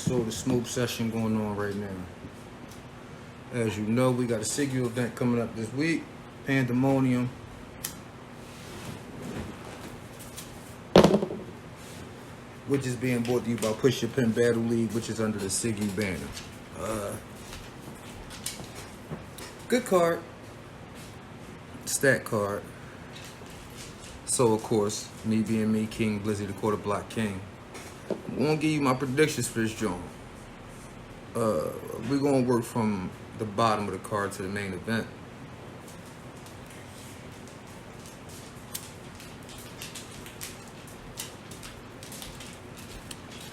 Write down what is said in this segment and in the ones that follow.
So the smoke session going on right now. As you know, we got a syigu event coming up this week. Pandemonium. Which is being brought to you by Push Your Pen Battle League, which is under the syigu banner. Good card. Stat card. So of course, me being me, King Blizzy, the quarter block king. I'm gonna give you my predictions for this joint. We're gonna work from the bottom of the card to the main event.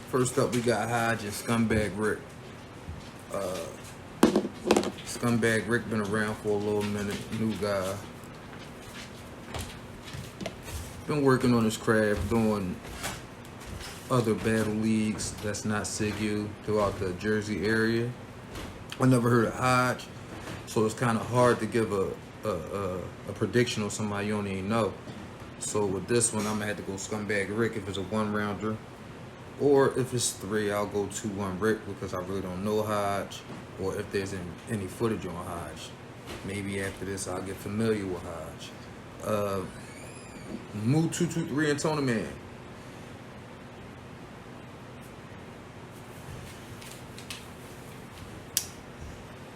First up, we got Hodge and Scumbag Rick. Scumbag Rick been around for a little minute, new guy. Been working on his craft, doing other battle leagues that's not syigu throughout the Jersey area. I never heard of Hodge, so it's kind of hard to give a prediction on somebody you don't even know. So with this one, I'm gonna have to go Scumbag Rick if it's a one-rounder. Or if it's 3, I'll go 2-1 Rick because I really don't know Hodge. Or if there's any footage on Hodge. Maybe after this I'll get familiar with Hodge. Move 223 and Tony Man.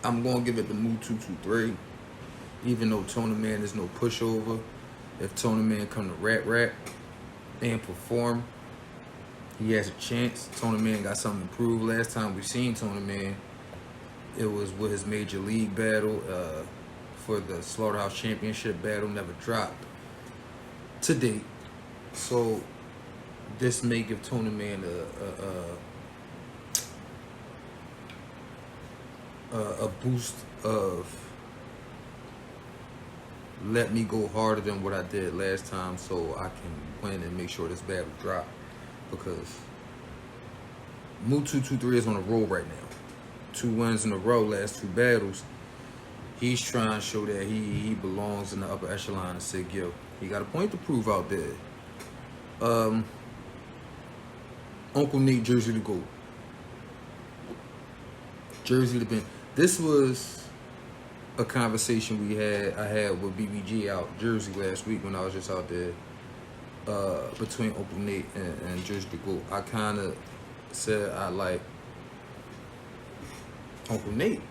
I'm gonna give it the move 223. Even though Tony Man is no pushover. If Tony Man come to rap and perform, he has a chance. Tony Man got something to prove. Last time we seen Tony Man, it was with his major league battle for the Slaughterhouse Championship battle. Never dropped to date. So this may give Tony Man a boost of let me go harder than what I did last time, so I can win and make sure this battle drop. Because Mu 223 is on a roll right now. 2 wins in a row, last 2 battles. He's trying to show that he belongs in the upper echelon of syigu. He got a point to prove out there. Uncle Nate, Jersey to go. Jersey to Ben. This was a conversation I had with BBG out Jersey last week when I was just out there. Between Uncle Nate and Jersey to go. I kind of said I like Uncle Nate.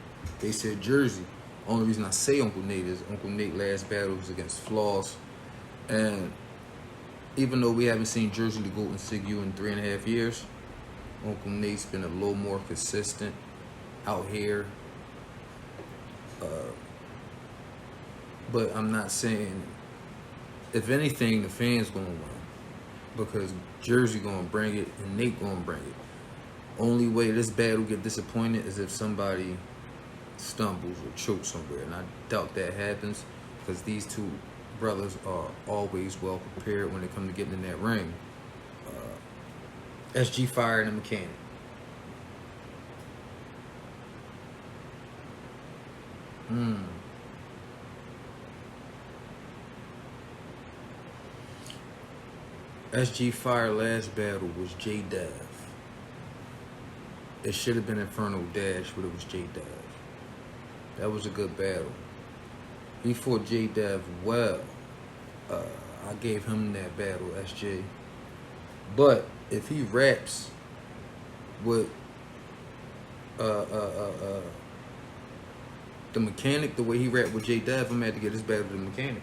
They said Jersey. Only reason I say Uncle Nate is Uncle Nate last battle was against Flaws. And even though we haven't seen Jersey to go in syigu in 3.5 years, Uncle Nate's been a little more consistent out here. But I'm not saying, if anything, the fans gonna win because Jersey gonna bring it and Nate gonna bring it. Only way this battle get disappointed is if somebody stumbles or chokes somewhere, and I doubt that happens because these 2 brothers are always well prepared when it comes to getting in that ring. SG Fire and the Mechanic. SG Fire last battle was J Dav. It should have been Inferno Dash, but it was J Dav. That was a good battle. He fought J Dav well. I gave him that battle, SJ. But if he raps with the Mechanic, the way he rapped with J Dav, I'm gonna have to get this battle to the Mechanic.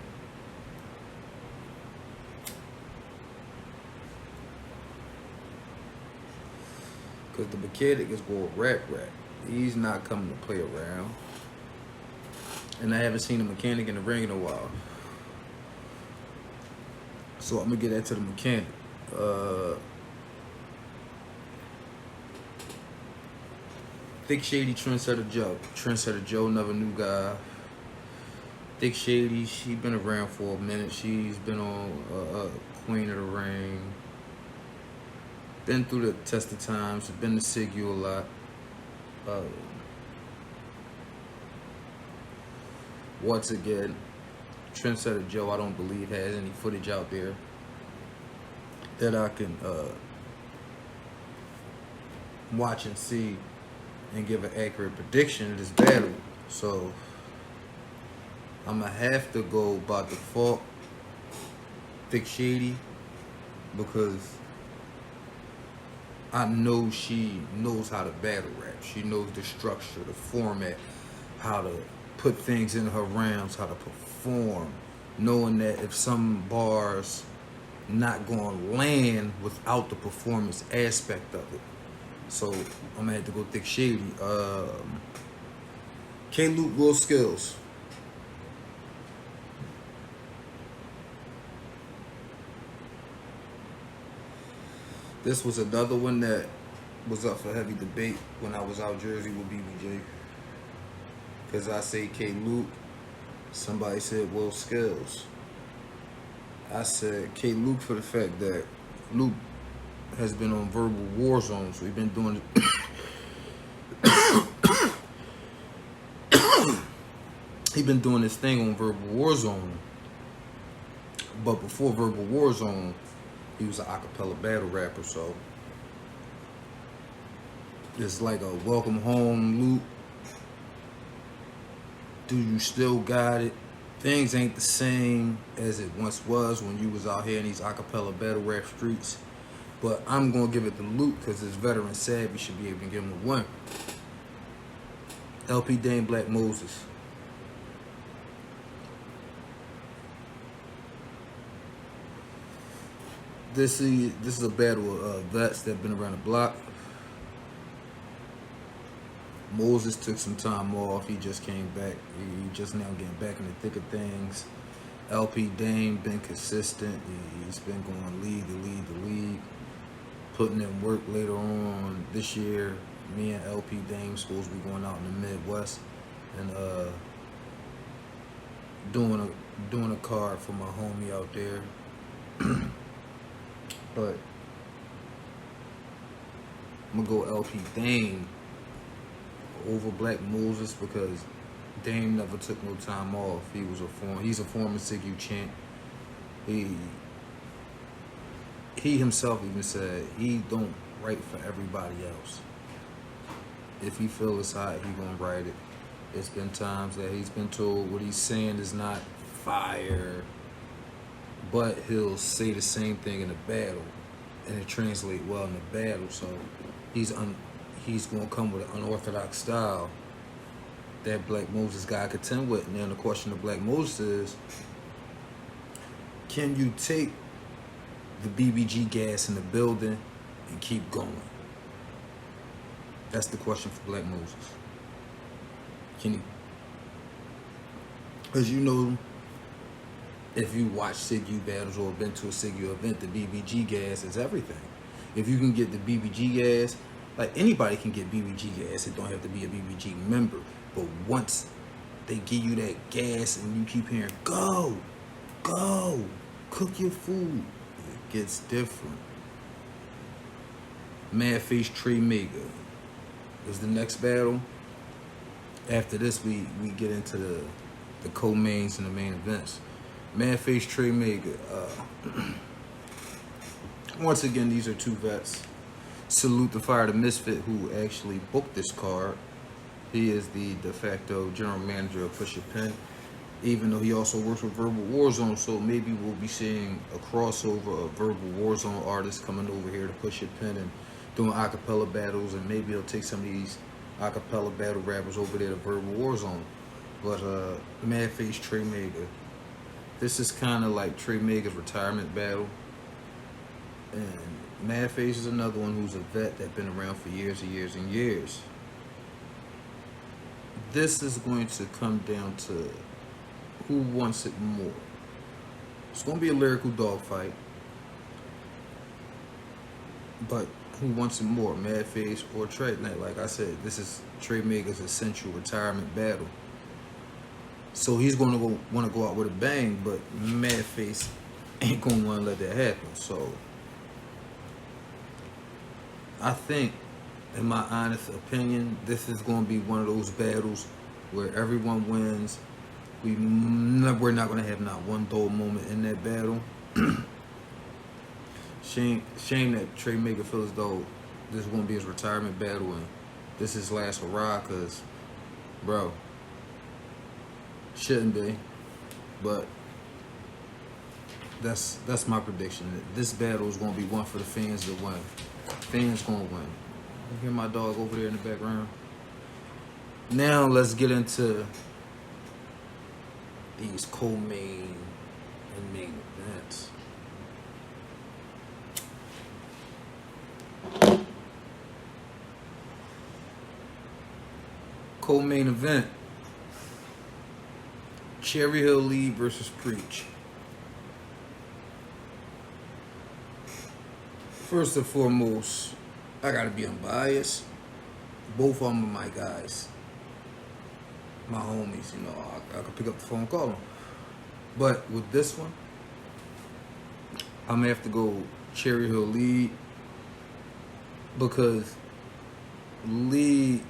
Because the Mechanic is going rap. He's not coming to play around. And I haven't seen the Mechanic in the ring in a while. So I'm going to get that to the Mechanic. Thick Shady, Trendsetter Joe. Trendsetter Joe, another new guy. Thick Shady, she been around for a minute. She's been on Queen of the Ring. Been through the test of times, been to syigu a lot. Once again, Trendsetter Joe, I don't believe has any footage out there that I can watch and see and give an accurate prediction of this battle. So I'm gonna have to go by default Thick Shady because I know she knows how to battle rap. She knows the structure, the format, how to put things in her rounds, how to perform, knowing that if some bars not going to land without the performance aspect of it. So I'm gonna have to go Thick Shady. K-Luke Will Skills. This was another one that was up for heavy debate when I was out Jersey with BBJ. Because I say K-Luke, somebody said Will Skills. I said K-Luke for the fact that Luke has been on verbal war zone, so he's been doing he been doing this thing on verbal war zone. But before verbal war zone, he was an acapella battle rapper, so it's like a welcome home, Luke. Do you still got it? Things ain't the same as it once was when you was out here in these acapella battle rap streets. But I'm gonna give it to Luke because his veteran savvy should be able to give him a win. LP Dame Black Moses. This is a battle of vets that been around the block. Moses took some time off. He just came back. He just now getting back in the thick of things. LP Dame been consistent. He's been going lead to lead, putting in work later on this year. Me and LP Dame supposed to be going out in the Midwest and doing a card for my homie out there. But I'm gonna go LP Dame over Black Moses because Dame never took no time off. He's a former syigu champ. He himself even said he don't write for everybody else. If he feel it's hot, he gonna write it. It's been times that he's been told what he's saying is not fire, but he'll say the same thing in a battle and it translate well in the battle. So he's gonna come with an unorthodox style that Black Moses got to contend with. And then the question of Black Moses is, can you take the BBG gas in the building and keep going? That's the question for Black Moses. Can he? Because you know, if you watch syigu battles or been to a syigu event, the BBG gas is everything. If you can get the BBG gas, like anybody can get BBG gas, it don't have to be a BBG member. But once they give you that gas and you keep hearing, go, cook your food, it gets different. Madface Trey Mega is the next battle. After this, we get into the co-mains and the main events. Madface Trey Mega. Once again, these are two vets. Salute to Fire the Misfit, who actually booked this card. He is the de facto general manager of Push Your Pen, even though he also works with Verbal Warzone. So maybe we'll be seeing a crossover of Verbal Warzone artists coming over here to Push Your Pen and doing acapella battles, and maybe he'll take some of these acapella battle rappers over there to Verbal Warzone. But Madface Trey Mega. This is kind of like Trey Mega's retirement battle. And Madface is another one who's a vet that's been around for years and years and years. This is going to come down to who wants it more. It's going to be a lyrical dogfight. But who wants it more, Madface or Trey? Like I said, this is Trey Mega's essential retirement battle. So he's going to want to go out with a bang, but Madface ain't going to want to let that happen. So I think, in my honest opinion, this is going to be one of those battles where everyone wins. We're not going to have not one dull moment in that battle. Shame that Trey Mega feels as though this is gonna be his retirement battle, and this is his last hurrah. Cause, bro, shouldn't be, but that's my prediction. This battle is gonna be one for the fans to win. Fans gonna win. You hear my dog over there in the background. Now let's get into these co-main and main events. Co-main event: Cherry Hill Lee versus Preach. First and foremost, I gotta be unbiased. Both of them are my guys, my homies. You know, I could pick up the phone and call them. But with this one, I'm gonna have to go Cherry Hill Lee, because Lee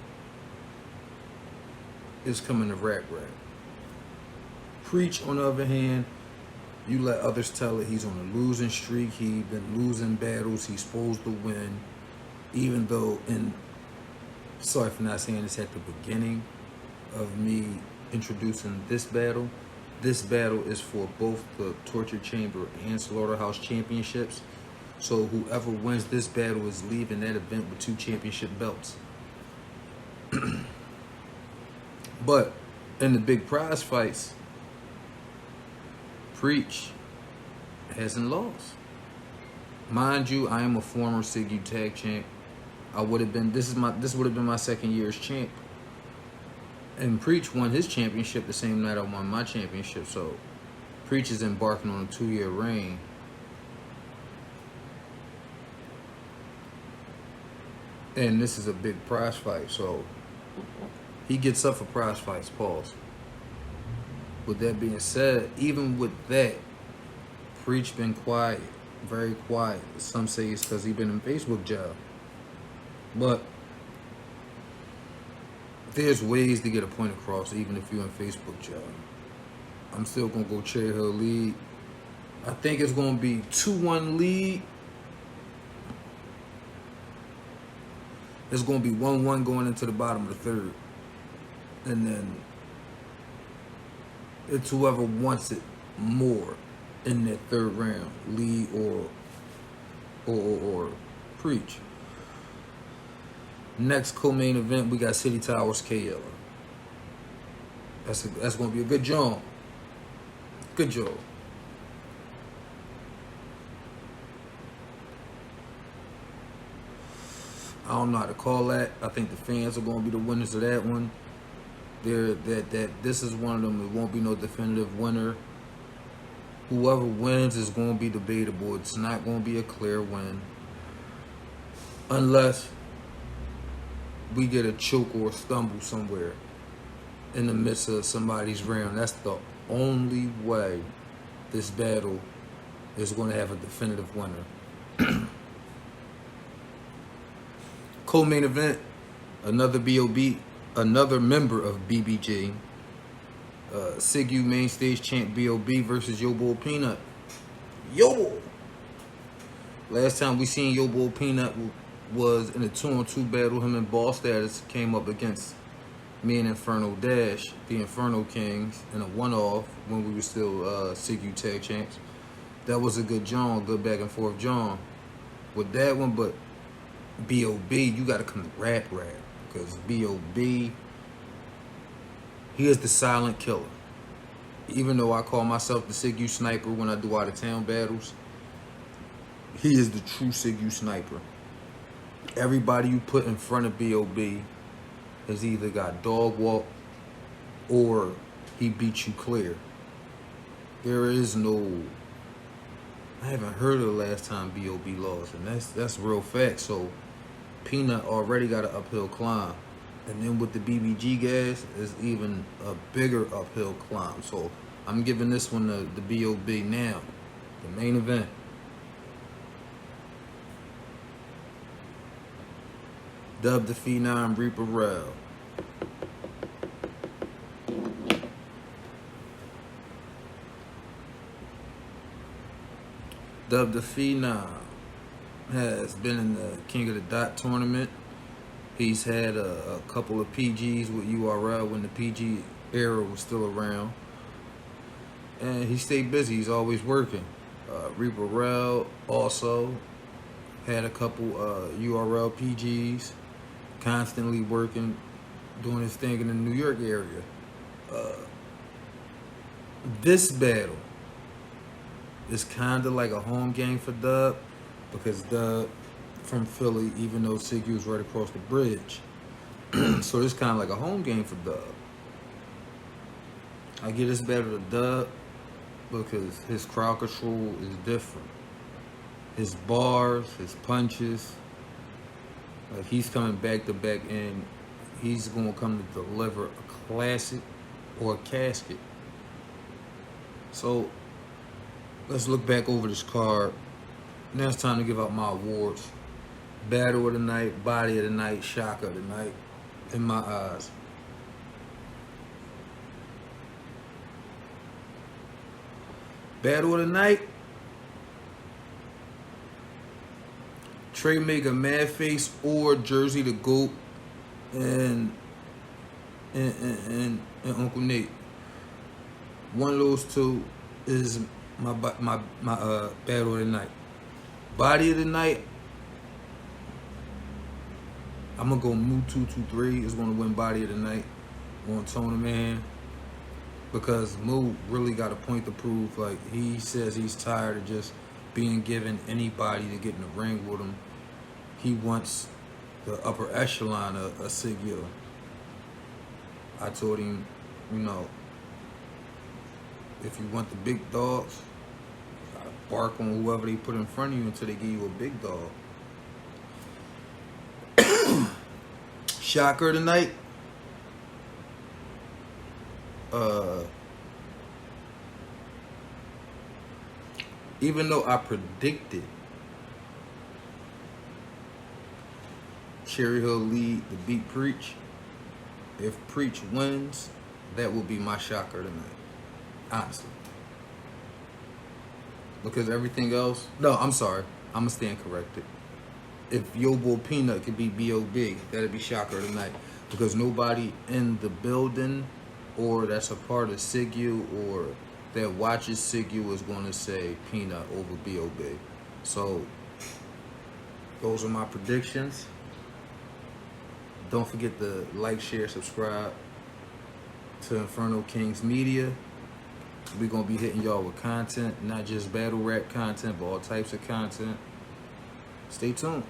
is coming to rap. Preach, on the other hand, you let others tell it. He's on a losing streak. He's been losing battles. He's supposed to win. Even though, and sorry for not saying this at the beginning of me introducing this battle is for both the Torture Chamber and Slaughterhouse championships. So whoever wins this battle is leaving that event with 2 championship belts. But in the big prize fights, Preach hasn't lost. Mind you, I am a former syigu tag champ. I would have been, this would have been my 2nd year as champ. And Preach won his championship the same night I won my championship. So Preach is embarking on a 2-year reign. And this is a big prize fight, so he gets up for prize fights, pause. With that being said, even with that, Preach been quiet, very quiet. Some say it's because he been in Facebook jail. But there's ways to get a point across, even if you're in Facebook jail. I'm still going to go Cherry Hill lead. I think it's going to be 2-1 lead. It's going to be 1-1 going into the bottom of the 3rd. And then it's whoever wants it more in that 3rd round, Lee or Preach. Next co-main event, we got City Towers KL. That's going to be a good job. Good job. I don't know how to call that. I think the fans are going to be the winners of that one. This is one of them. It won't be no definitive winner. Whoever wins is going to be debatable. It's not going to be a clear win unless we get a choke or a stumble somewhere in the midst of somebody's round. That's the only way this battle is going to have a definitive winner. Co-main event, another BOB, another member of BBG, syigu main stage champ BOB versus Yo Boy Peanut. Yo! Last time we seen Yo Boy Peanut was in a 2-on-2 battle. Him and Ball Status came up against me and Inferno Dash, the Inferno Kings, in a one-off when we were still syigu tag champs. That was a good John, good back and forth John with that one. But B.O.B., you got to come to rap. Because B.O.B., he is the silent killer. Even though I call myself the syigu sniper when I do out-of-town battles, he is the true syigu sniper. Everybody you put in front of B.O.B. has either got dog walk or he beat you clear. There is no... I haven't heard of the last time B.O.B. lost, and that's real fact. So Peanut already got an uphill climb. And then with the BBG guys, it's even a bigger uphill climb. So I'm giving this one the B.O.B. now. The main event. Dub the Phenom Reaper Rel. Dub the Phenom has been in the King of the Dot tournament. He's had a couple of PGs with URL when the PG era was still around. And he stayed busy. He's always working. Reaper Rel also had a couple URL PGs, constantly working, doing his thing in the New York area. This battle is kind of like a home game for Dub, because Dub from Philly, even though syigu is right across the bridge. So it's kind of like a home game for Dub. I give this battle to Dub because his crowd control is different. His bars, his punches, like he's coming back to back, and he's going to come to deliver a classic or a casket. So let's look back over this card. Now it's time to give out my awards. Battle of the night, body of the night, shocker of the night, in my eyes. Battle of the night, Trey Mega Mad Face or Jersey the Goat and Uncle Nate. One of those two is my battle of the night. Body of the night, I'm gonna go Moo223 is gonna win body of the night on Tona Man, because Moo really got a point to prove. Like, he says he's tired of just being given anybody to get in the ring with him. He wants the upper echelon of syigu. I told him, you know, if you want the big dogs, you gotta bark on whoever they put in front of you until they give you a big dog. Shocker tonight. Even though I predicted Cherry Hill lead to beat Preach, if Preach wins, that will be my shocker tonight. Honestly. Because everything else... No, I'm sorry. I'm going to stand corrected. If Yo Boy Peanut could be B.O.B., that'd be shocker tonight. Because nobody in the building or that's a part of syigu or that watches syigu is going to say Peanut over B.O.B. So, those are my predictions. Don't forget to like, share, subscribe to Inferno Kings Media. We're going to be hitting y'all with content, not just battle rap content, but all types of content. Stay tuned.